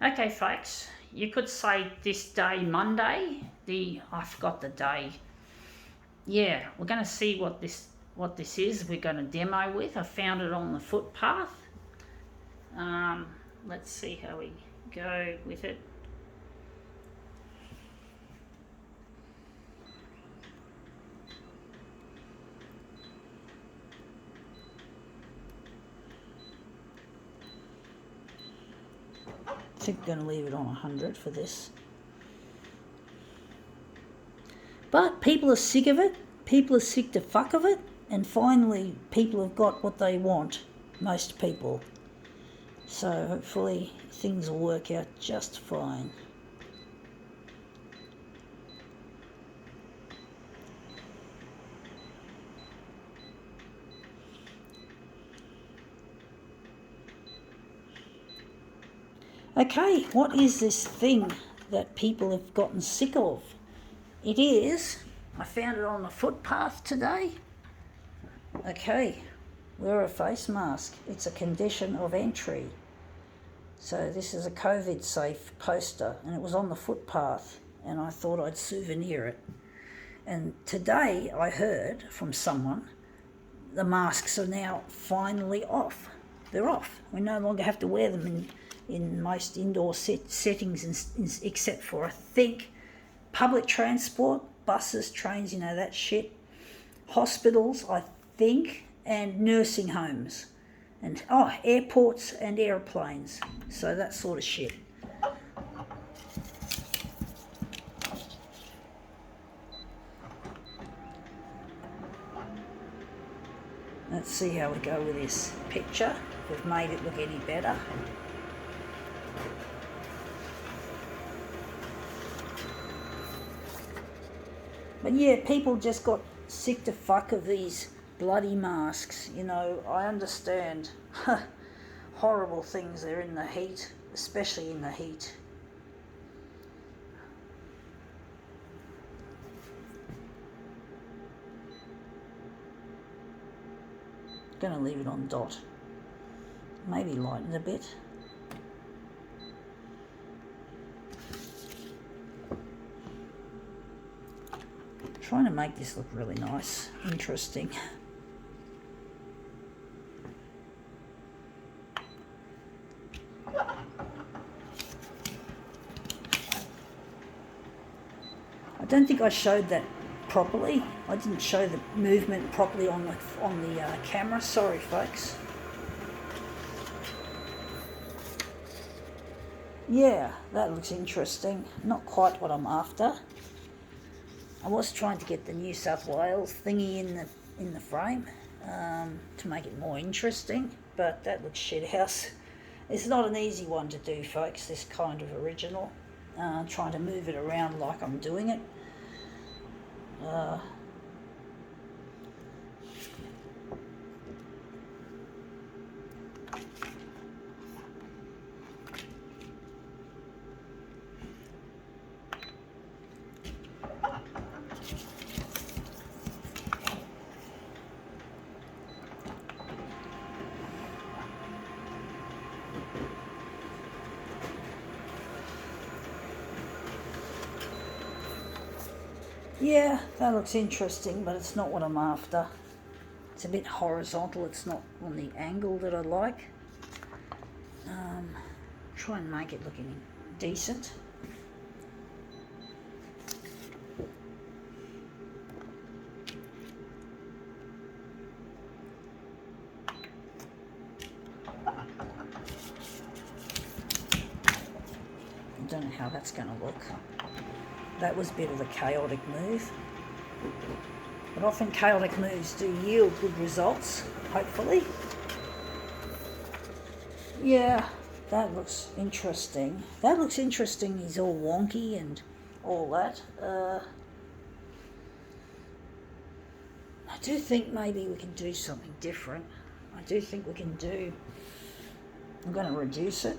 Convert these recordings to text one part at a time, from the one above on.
Okay, folks, you could say this day, Monday, I forgot the day. Yeah, we're going to see what this is. We're going to demo with. I found it on the footpath. Um, let's see how we go with it. I think we're going to leave it on 100 for this. But people are sick of it. People are sick to fuck of it. And finally, people have got what they want. Most people. So hopefully things will work out just fine. Okay, what is this thing that people have gotten sick of? It is, I found it on the footpath today. Okay, wear a face mask. It's a condition of entry. So this is a COVID safe poster and it was on the footpath and I thought I'd souvenir it. And today I heard from someone the masks are now finally off. They're off. We no longer have to wear them in most indoor settings except for, I think, public transport, buses, trains, that shit, hospitals, I think, and nursing homes, and airports and airplanes, so that sort of shit. Let's see how we go with this picture, if we've made it look any better. But yeah, people just got sick to fuck of these bloody masks. I understand horrible things. They're in the heat, especially in the heat. Gonna leave it on dot. Maybe lighten it a bit. Trying to make this look really nice, interesting. I don't think I showed that properly. I didn't show the movement properly on the camera. Sorry, folks. Yeah, that looks interesting. Not quite what I'm after. I was trying to get the New South Wales thingy in the frame to make it more interesting, but that looks shithouse. It's not an easy one to do, folks, this kind of original. Trying to move it around like I'm doing it. Yeah, that looks interesting, but it's not what I'm after. It's a bit horizontal, it's not on the angle that I like. Try and make it looking decent. I don't know how that's going to look. That was a bit of a chaotic move. But often chaotic moves do yield good results, hopefully. Yeah, that looks interesting. That looks interesting. He's all wonky and all that. I do think maybe we can do something different. I do think we can do... I'm going to reduce it.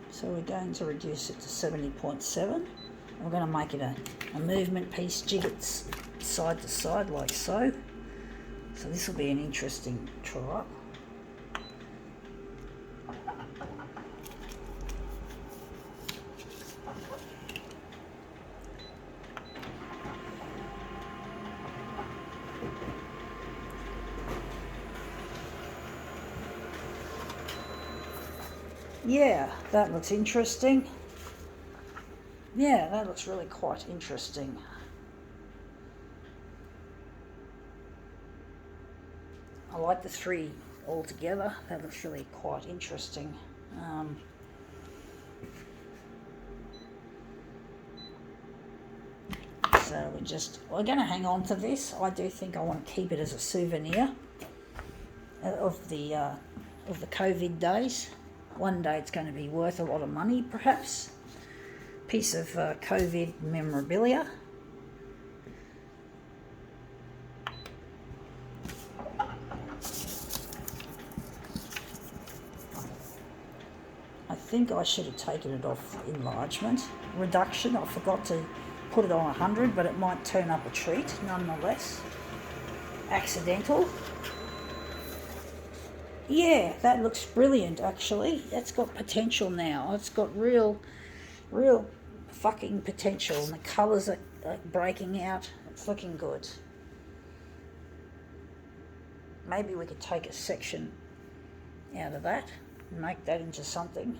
So we're going to reduce it to 70.7. We're going to make it a movement piece, jig it side to side like so. So this will be an interesting try. Yeah, that looks interesting. Yeah, that looks really quite interesting. I like the three all together. That looks really quite interesting. So we're going to hang on to this. I do think I want to keep it as a souvenir of the COVID days. One day it's going to be worth a lot of money, perhaps. Piece of COVID memorabilia. I think I should have taken it off enlargement. Reduction, I forgot to put it on 100, but it might turn up a treat nonetheless. Accidental. Yeah, that looks brilliant actually. That's got potential now. It's got real fucking potential, and the colours are breaking out. It's looking good. Maybe we could take a section out of that and make that into something.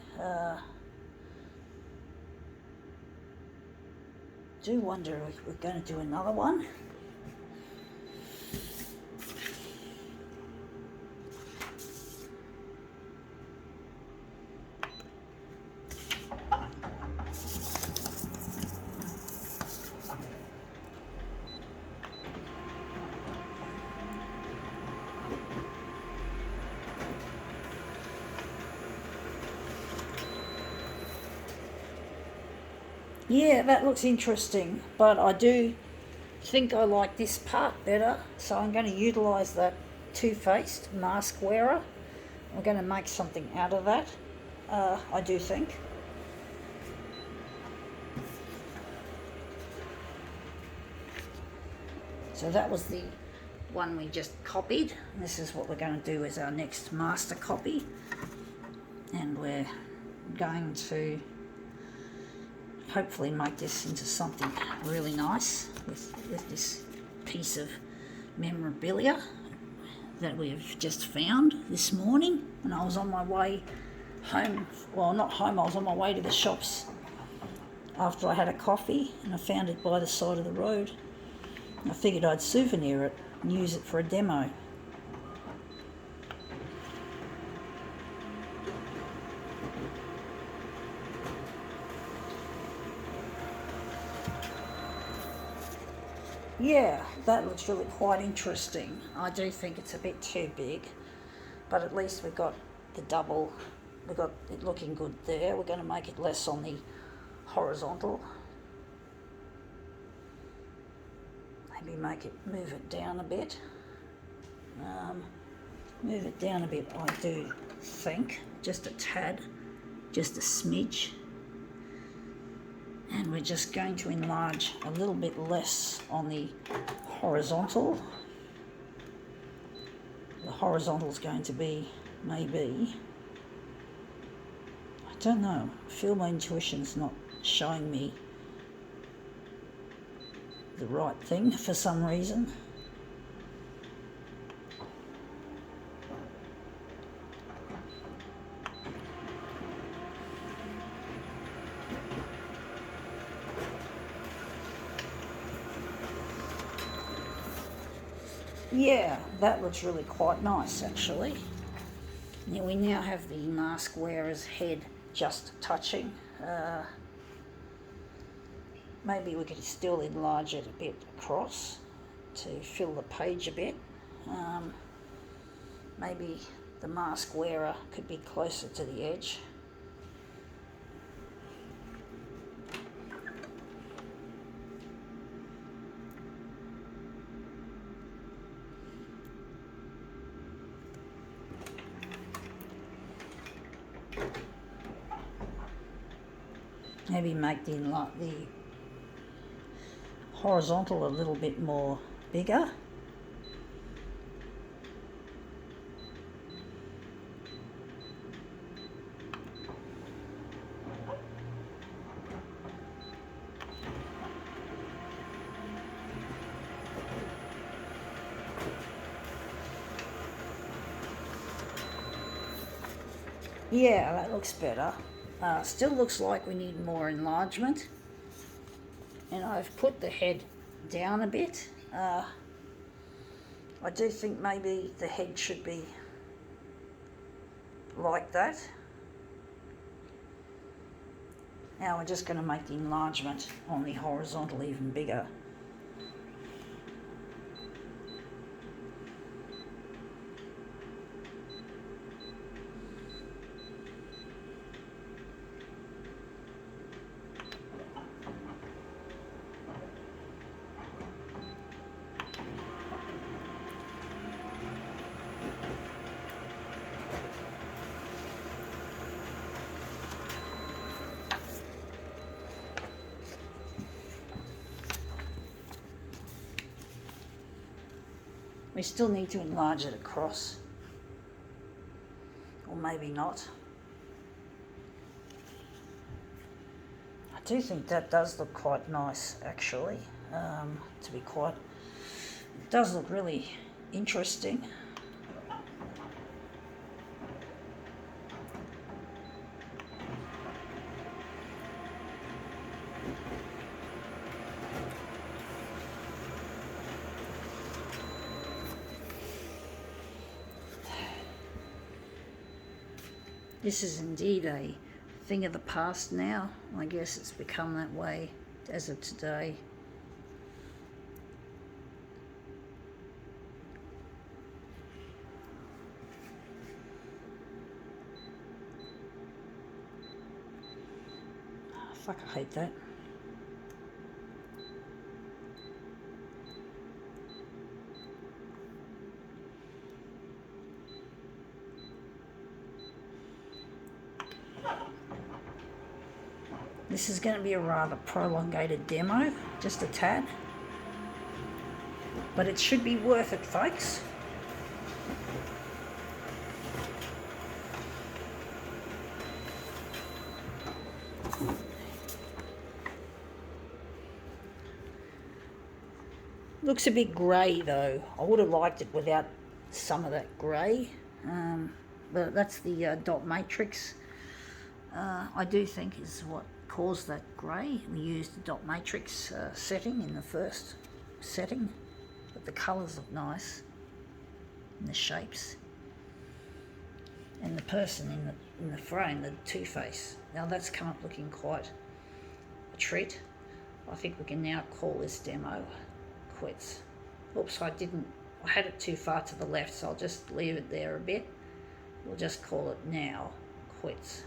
Do wonder if we're going to do another one. Yeah, that looks interesting, but I do think I like this part better, so I'm going to utilise that two-faced mask wearer. I'm going to make something out of that, I do think. So that was the one we just copied. This is what we're going to do as our next master copy, and we're going to hopefully make this into something really nice with this piece of memorabilia that we've just found this morning when I was on my way home. Well, not home, I was on my way to the shops after I had a coffee, and I found it by the side of the road. I figured I'd souvenir it and use it for a demo. Yeah, that looks really quite interesting. I do think it's a bit too big, but at least we've got the double, we've got it looking good there. We're going to make it less on the horizontal. Maybe move it down a bit. Move it down a bit, I do think. Just a tad, just a smidge. And we're just going to enlarge a little bit less on the horizontal. The horizontal is going to be maybe, I don't know, I feel my intuition's not showing me the right thing for some reason. Yeah, that looks really quite nice actually. Now we now have the mask wearer's head just touching. Maybe we could still enlarge it a bit across to fill the page a bit. Maybe the mask wearer could be closer to the edge. Maybe make the horizontal a little bit more bigger. Yeah, that looks better. Still looks like we need more enlargement. And I've put the head down a bit. I do think maybe the head should be like that. Now we're just going to make the enlargement on the horizontal even bigger. We still need to enlarge it across, or maybe not. I do think that does look quite nice, actually, to be quite, it does look really interesting. This is indeed a thing of the past now. I guess it's become that way as of today. Oh, fuck, I hate that. This is going to be a rather prolongated demo, just a tad. But it should be worth it, folks. Looks a bit grey though. I would have liked it without some of that grey. But that's the dot matrix. I do think is what caused that grey. We used the dot matrix setting in the first setting, but the colours look nice and the shapes. And the person in the frame, the Two-Face. Now that's come up looking quite a treat. I think we can now call this demo quits. Oops, I had it too far to the left, so I'll just leave it there a bit. We'll just call it now quits.